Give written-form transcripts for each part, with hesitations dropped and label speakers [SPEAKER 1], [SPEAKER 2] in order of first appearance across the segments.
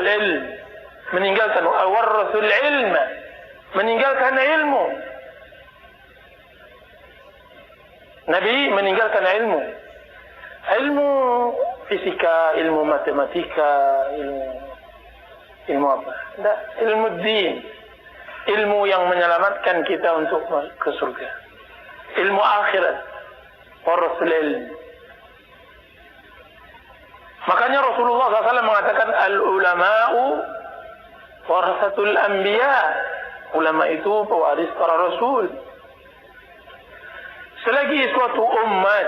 [SPEAKER 1] al-ilm, meninggalkan warrasul ilma, meninggalkan ilmu. Nabi meninggalkan ilmu. Ilmu fisika, ilmu matematika, ilmu apa? Tidak, ilmu din. Ilmu yang menyelamatkan kita untuk ke surga. Ilmu akhirat. Warrasul ilm. Makanya Rasulullah SAW mengatakan al-ulama'u warasatul anbiya. Ulama itu pewaris para rasul. Selagi suatu umat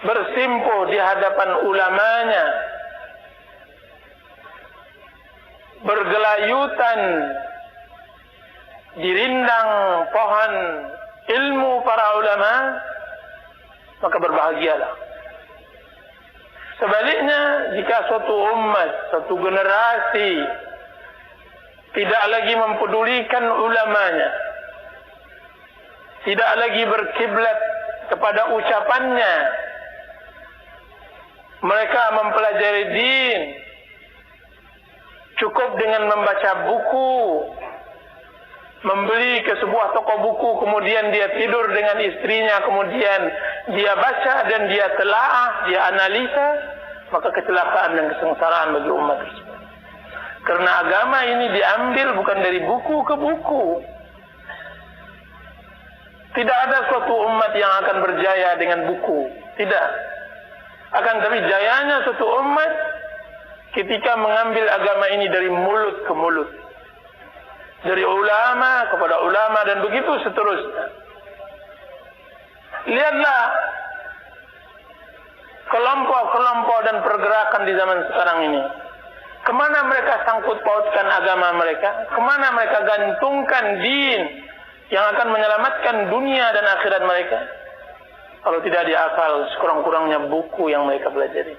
[SPEAKER 1] bersimpuh di hadapan ulamanya, bergelayutan di rindang pohon ilmu para ulama, maka berbahagialah. Sebaliknya, jika suatu umat, suatu generasi tidak lagi mempedulikan ulamanya, tidak lagi berkiblat kepada ucapannya, mereka mempelajari din cukup dengan membaca buku, membeli ke sebuah toko buku, kemudian dia tidur dengan istrinya, kemudian dia baca dan dia telaah, dia analisa, maka kecelakaan dan kesengsaraan bagi umat tersebut. Karena agama ini diambil bukan dari buku ke buku. Tidak ada suatu umat yang akan berjaya dengan buku. Tidak. Akan tapi jayanya suatu umat ketika mengambil agama ini dari mulut ke mulut. Dari ulama kepada ulama dan begitu seterusnya. Lihatlah kelompok-kelompok dan pergerakan di zaman sekarang ini. Kemana mereka sangkut pautkan agama mereka? Kemana mereka gantungkan din yang akan menyelamatkan dunia dan akhirat mereka? Kalau tidak diakal, sekurang-kurangnya buku yang mereka pelajari.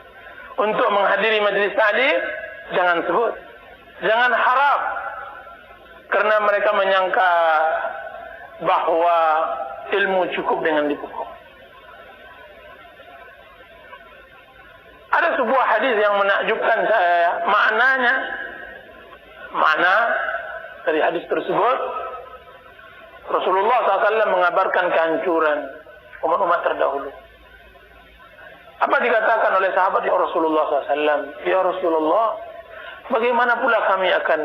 [SPEAKER 1] Untuk menghadiri majelis ta'lim, jangan sebut. Jangan harap. Karena mereka menyangka bahwa ilmu cukup dengan di buku. Ada sebuah hadis yang menakjubkan saya. Makna dari hadis tersebut, Rasulullah SAW mengabarkan kehancuran umat-umat terdahulu. Apa dikatakan oleh sahabat Rasulullah SAW? Ya Rasulullah, bagaimana pula kami akan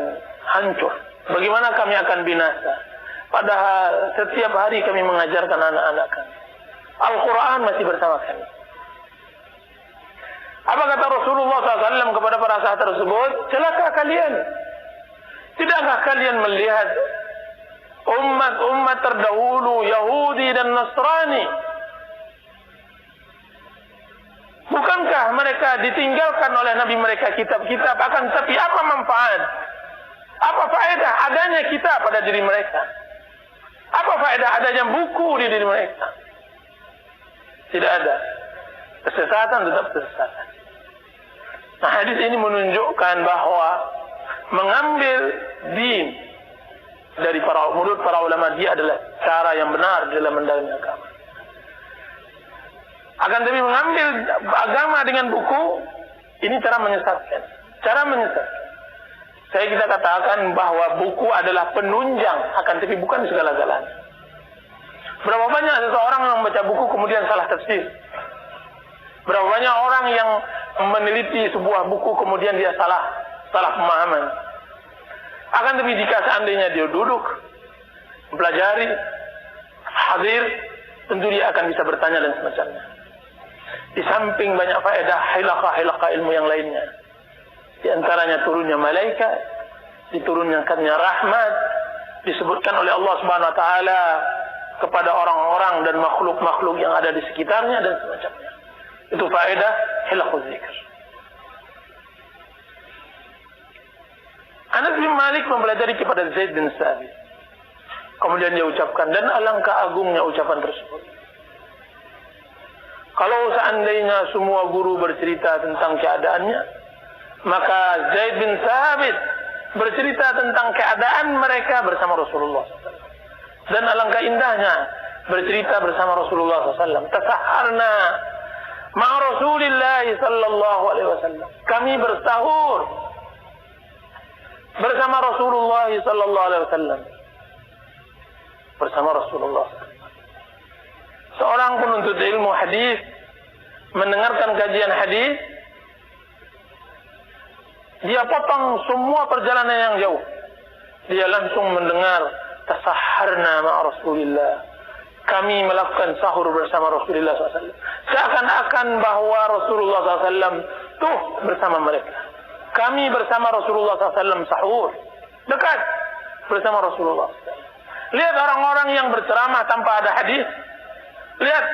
[SPEAKER 1] hancur? Bagaimana kami akan binasa? Padahal setiap hari kami mengajarkan anak-anak kami. Al-Quran masih bersama kami. Apa kata Rasulullah SAW kepada para sahabat tersebut? Celaka kalian. Tidakkah kalian melihat umat-umat terdahulu Yahudi dan Nasrani? Bukankah mereka ditinggalkan oleh Nabi mereka kitab-kitab? Akan tapi apa manfaat? Apa faedah adanya kitab pada diri mereka? Apa faedah adanya buku di diri mereka? Tidak ada. Kesesatan tetap kesesatan. Nah, hadis ini menunjukkan bahwa mengambil din dari mulut para ulama dia adalah cara yang benar dalam mendalami agama. Akan tapi mengambil agama dengan buku, ini cara menyesatkan. Cara menyesatkan. Kita katakan bahwa buku adalah penunjang, akan tapi bukan segala-galanya. Berapa banyak seseorang yang membaca buku kemudian salah tafsir? Berapa banyak orang yang meneliti sebuah buku kemudian dia salah pemahaman? Akan tapi jika seandainya dia duduk, mempelajari, hadir, tentu dia akan bisa bertanya dan semacamnya. Di samping banyak faedah hilaqah ilmu yang lainnya. Di antaranya turunnya malaikat, diturunkannya rahmat, disebutkan oleh Allah Subhanahu wa taala kepada orang-orang dan makhluk-makhluk yang ada di sekitarnya dan semacamnya. Itu faedah hilaqul zikr. Anas bin Malik mempelajari kepada Zaid bin Sabit. Kemudian dia ucapkan, dan alangkah agungnya ucapan tersebut. Kalau seandainya semua guru bercerita tentang keadaannya, maka Zaid bin Sabit bercerita tentang keadaan mereka bersama Rasulullah SAW. Dan alangkah indahnya bercerita bersama Rasulullah SAW. Tasaharna ma'a Rasulillah sallallahu alaihi wasallam. Kami bersahur bersama Rasulullah sallallahu alaihi wasallam. Bersama Rasulullah. Seorang penuntut ilmu hadis mendengarkan kajian hadis, dia potong semua perjalanan yang jauh. Dia langsung mendengar tasahharna ma'a Rasulillah. Kami melakukan sahur bersama Rasulullah SAW. Seakan-akan bahwa Rasulullah SAW tuh bersama mereka. Kami bersama Rasulullah SAW sahur. Dekat bersama Rasulullah SAW. Lihat orang-orang yang berceramah tanpa ada hadis. Lihat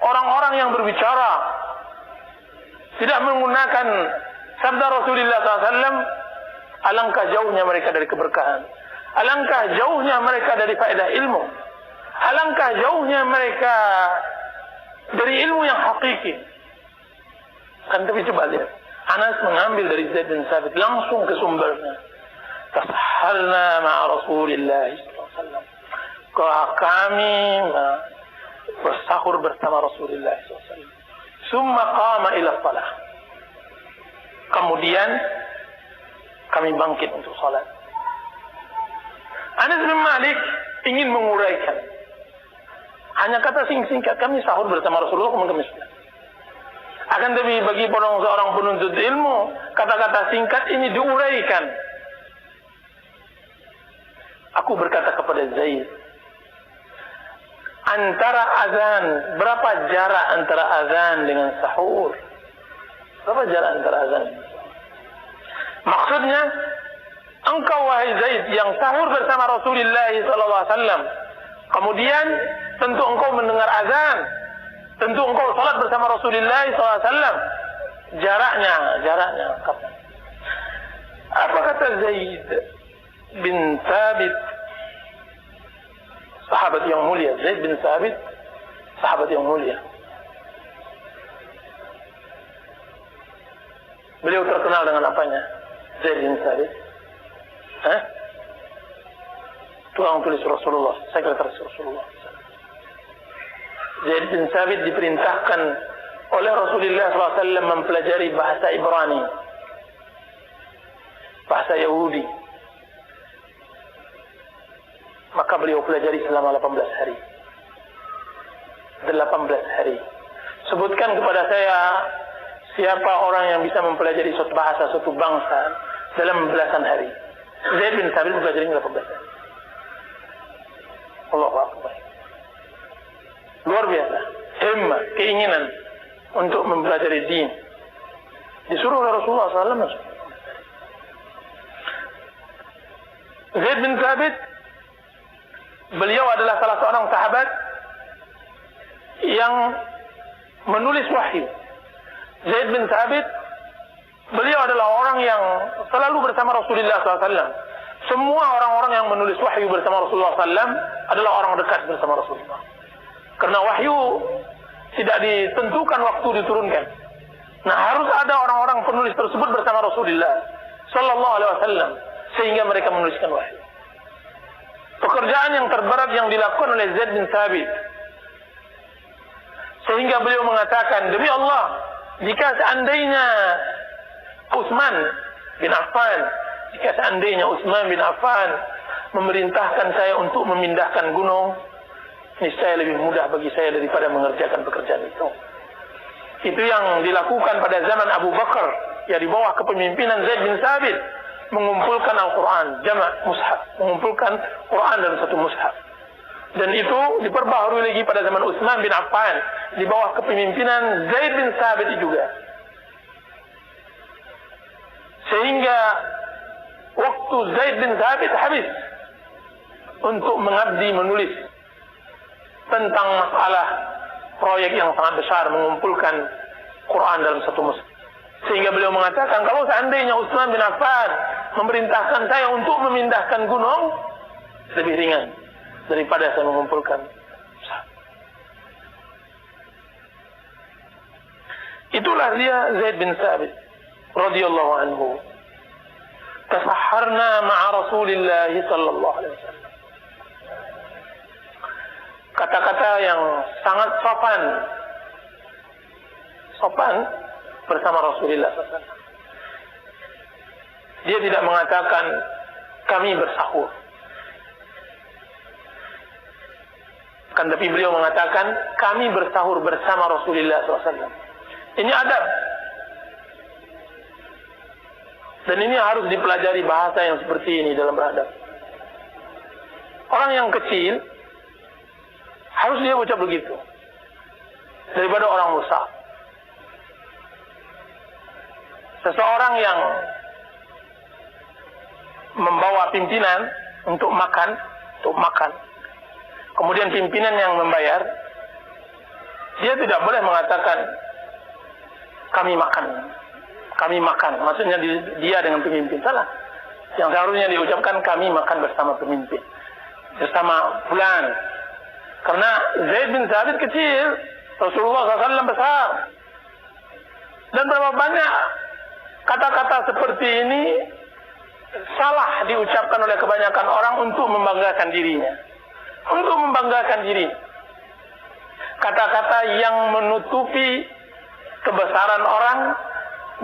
[SPEAKER 1] orang-orang yang berbicara tidak menggunakan sabda Rasulullah SAW. Alangkah jauhnya mereka dari keberkahan. Alangkah jauhnya mereka dari faedah ilmu. Alangkah jauhnya mereka dari ilmu yang hakiki. Kan tapi coba lihat. Anas mengambil dari Zaid bin Sabit langsung ke sumbernya. Tasahhalna ma'a Rasulillah SAW. Kami bersahur bersama Rasulullah SAW. Summa qama ila salah. Kemudian kami bangkit untuk salat. Anas bin Malik ingin menguraikan. Hanya kata singkat, kami sahur bersama Rasulullah, kemudian kami salat. Akan tetapi bagi seorang penuntut ilmu, kata-kata singkat ini diuraikan. Aku berkata kepada Zaid, antara azan, berapa jarak antara azan dengan sahur? Berapa jarak antara azan? Maksudnya, engkau wahai Zaid yang sahur bersama Rasulullah SAW, kemudian tentu engkau mendengar azan, tentu engkau salat bersama Rasulullah SAW. Jaraknya. Apa kata Zaid bin Thabit, sahabat yang mulia? Zaid bin Thabit, sahabat yang mulia. Beliau terkenal dengan apanya? Zaid bin Thabit, tukang tulis Rasulullah, sekretaris Rasulullah. Zaid bin Thabit diperintahkan oleh Rasulullah SAW mempelajari bahasa Ibrani, bahasa Yahudi. Maka beliau pelajari selama 18 hari. 18 hari. Sebutkan kepada saya siapa orang yang bisa mempelajari suatu bahasa, suatu bangsa dalam belasan hari. Zaid bin Thabit mempelajari 18 hari. Allahu Akbar. Luar biasa. Himmah, keinginan untuk mempelajari din. Disuruh oleh Rasulullah SAW. Zaid bin Thabit, beliau adalah salah seorang sahabat yang menulis wahyu. Zaid bin Thabit, beliau adalah orang yang selalu bersama Rasulullah SAW. Semua orang-orang yang menulis wahyu bersama Rasulullah SAW adalah orang dekat bersama Rasulullah. Karena wahyu tidak ditentukan waktu diturunkan. Nah, harus ada orang-orang penulis tersebut bersama Rasulullah Sallallahu Alaihi Wasallam sehingga mereka menuliskan wahyu. Pekerjaan yang terberat yang dilakukan oleh Zaid bin Thabit, sehingga beliau mengatakan, demi Allah, jika seandainya Utsman bin Affan memerintahkan saya untuk memindahkan gunung, niscaya lebih mudah bagi saya daripada mengerjakan pekerjaan itu. Itu yang dilakukan pada zaman Abu Bakar, yang di bawah kepemimpinan Zaid bin Thabit, mengumpulkan Al-Quran, jamak mushaf, mengumpulkan Quran dalam satu mushaf. Dan itu diperbaharui lagi pada zaman Utsman bin Affan, di bawah kepemimpinan Zaid bin Thabit juga. Sehingga waktu Zaid bin Thabit habis untuk mengabdi menulis tentang masalah proyek yang sangat besar, mengumpulkan Quran dalam satu mushaf. Sehingga beliau mengatakan, kalau seandainya Utsman bin Affan memerintahkan saya untuk memindahkan gunung, lebih ringan daripada saya mengumpulkan mushaf. Itulah dia Zaid bin Thabit radhiyallahu anhu. Tasahharna ma'a Rasulillah sallallahu alaihi wasallam. Kata-kata yang sangat sopan bersama Rasulullah SAW. Dia tidak mengatakan kami bersahur. Kan tapi beliau mengatakan kami bersahur bersama Rasulullah SAW. Ini adab. Dan ini harus dipelajari bahasa yang seperti ini dalam beradab. Orang yang kecil harus dia ucap begitu daripada orang besar. Seseorang yang membawa pimpinan untuk makan, kemudian pimpinan yang membayar, dia tidak boleh mengatakan kami makan, maksudnya dia dengan pemimpin. Salah. Yang seharusnya diucapkan kami makan bersama pemimpin, bersama fulan. Karena Zaid bin Thabit kecil, Rasulullah SAW besar. Dan berapa banyak kata-kata seperti ini salah diucapkan oleh kebanyakan orang untuk membanggakan dirinya. Untuk membanggakan diri. Kata-kata yang menutupi kebesaran orang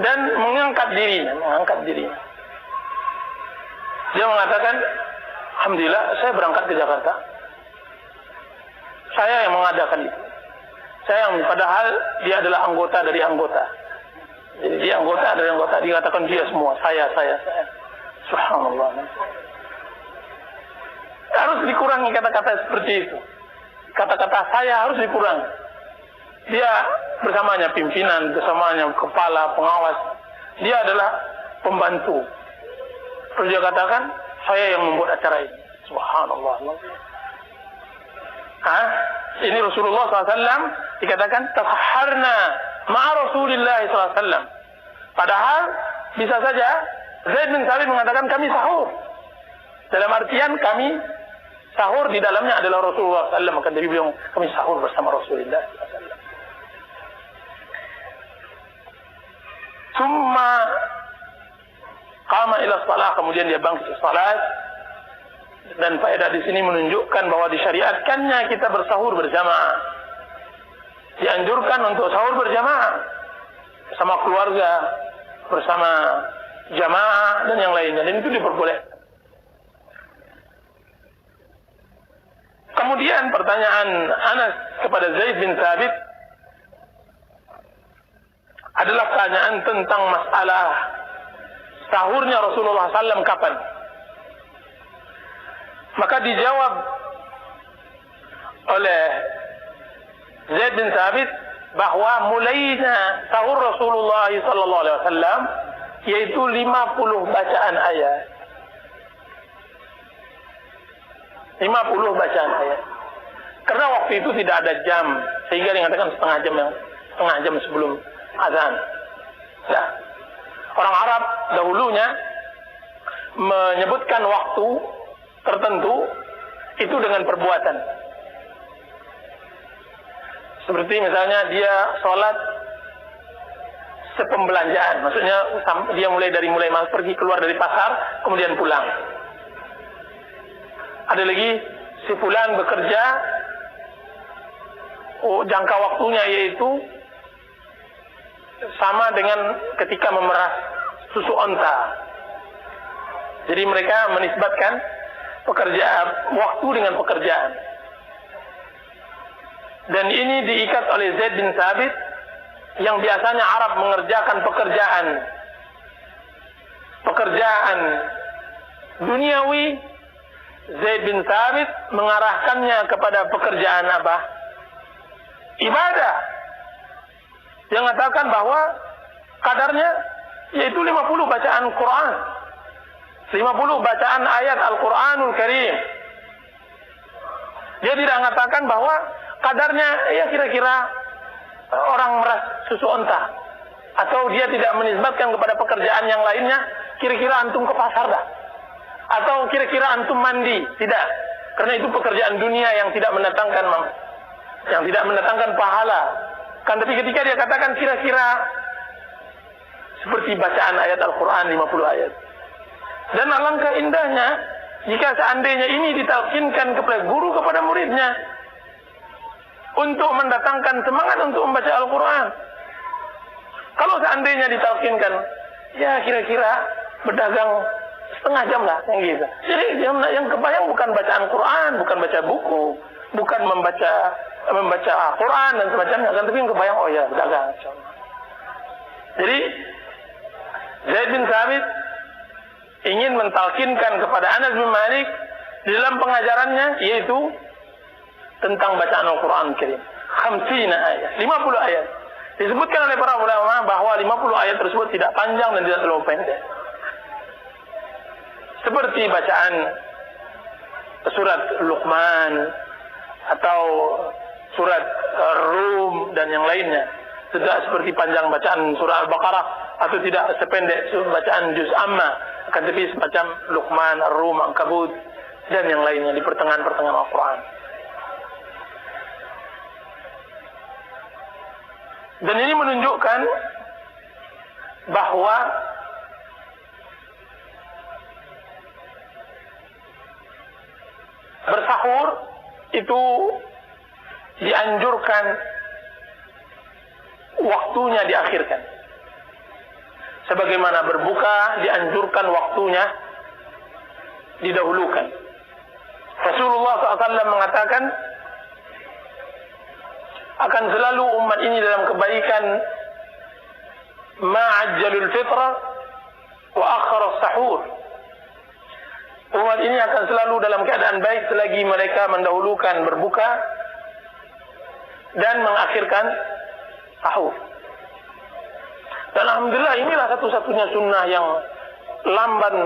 [SPEAKER 1] dan mengangkat dirinya. Dia mengatakan, alhamdulillah saya berangkat ke Jakarta. Saya yang mengadakan itu. Padahal dia adalah anggota dari anggota. Jadi dia anggota dari anggota, dikatakan dia semua, saya. Subhanallah. Harus dikurangi kata-kata seperti itu. Kata-kata saya harus dikurangi. Dia bersamanya pimpinan, bersamanya kepala, pengawas. Dia adalah pembantu. Terus dia katakan, saya yang membuat acara ini. Subhanallah. Ini Rasulullah SAW dikatakan tasaharna ma'a Rasulullah SAW. Padahal bisa saja Zaid bin Thabit mengatakan kami sahur. Dalam artian kami sahur di dalamnya adalah Rasulullah SAW. Maka Nabi bilang kami sahur bersama Rasulullah SAW. Summa qama ila shalah, kemudian dia bangkit salat. Dan faedah di sini menunjukkan bahwa disyariatkannya kita bersahur berjamaah. Dianjurkan untuk sahur berjamaah bersama keluarga, bersama jamaah dan yang lainnya, dan itu diperbolehkan. Kemudian pertanyaan Anas kepada Zaid bin Thabit adalah pertanyaan tentang masalah sahurnya Rasulullah SAW kapan. Maka dijawab oleh Zaid bin Thabit bahwa mulainya sahur Rasulullah SAW yaitu 50 bacaan ayat. 50 bacaan ayat. Karena waktu itu tidak ada jam, sehingga dikatakan setengah jam sebelum azan. Nah, orang Arab dahulunya menyebutkan waktu tertentu itu dengan perbuatan. Seperti misalnya dia sholat sepembelanjaan, maksudnya dia mulai pergi keluar dari pasar, kemudian pulang. Ada lagi si fulan bekerja, jangka waktunya yaitu sama dengan ketika memerah susu onta. Jadi mereka menisbatkan waktu dengan pekerjaan. Dan ini diikat oleh Zaid bin Thabit yang biasanya Arab mengerjakan pekerjaan duniawi. Zaid bin Thabit mengarahkannya kepada pekerjaan apa? Ibadah. Dia mengatakan bahwa kadarnya yaitu 50 bacaan Quran. 50 bacaan ayat Al-Quranul Karim. Dia tidak mengatakan bahwa kadarnya ya kira-kira orang meras susu onta. Atau dia tidak menisbatkan kepada pekerjaan yang lainnya, kira-kira antum ke pasar dah. Atau kira-kira antum mandi. Tidak. Karena itu pekerjaan dunia yang tidak mendatangkan pahala. Kan tapi ketika dia katakan kira-kira seperti bacaan ayat Al-Quran 50 ayat. Dan alangkah indahnya jika seandainya ini ditalkinkan kepada guru kepada muridnya untuk mendatangkan semangat untuk membaca Al-Quran. Kalau seandainya ditalkinkan, ya kira-kira berdagang setengah jam lah, yang gitu. Jadi yang kebayang bukan bacaan Quran, bukan baca buku, bukan membaca Quran dan semacamnya, kan, tapi yang kebayang oh ya dagang. Jadi Zaid bin Thabit ingin mentalkinkan kepada Anas bin Malik di dalam pengajarannya, yaitu tentang bacaan Al-Quran Karim. 50 ayat, 50 ayat. Disebutkan oleh para ulama bahwa 50 ayat tersebut tidak panjang dan tidak terlalu pendek. Seperti bacaan surat Luqman atau surat Rum dan yang lainnya. Tidak seperti panjang bacaan surah Al-Baqarah atau tidak sependek bacaan Juz Amma, akan tetapi semacam Luqman, Rum, Ankabut dan yang lainnya di pertengahan-pertengahan Al-Quran. Dan ini menunjukkan bahwa bersahur itu dianjurkan waktunya diakhirkan. Sebagaimana berbuka dianjurkan waktunya didahulukan. Rasulullah SAW mengatakan akan selalu umat ini dalam kebaikan ma'ajjalul fitrah wa akhara sahur. Umat ini akan selalu dalam keadaan baik selagi mereka mendahulukan berbuka dan mengakhirkan sahur. Dan alhamdulillah inilah satu-satunya sunnah yang lamban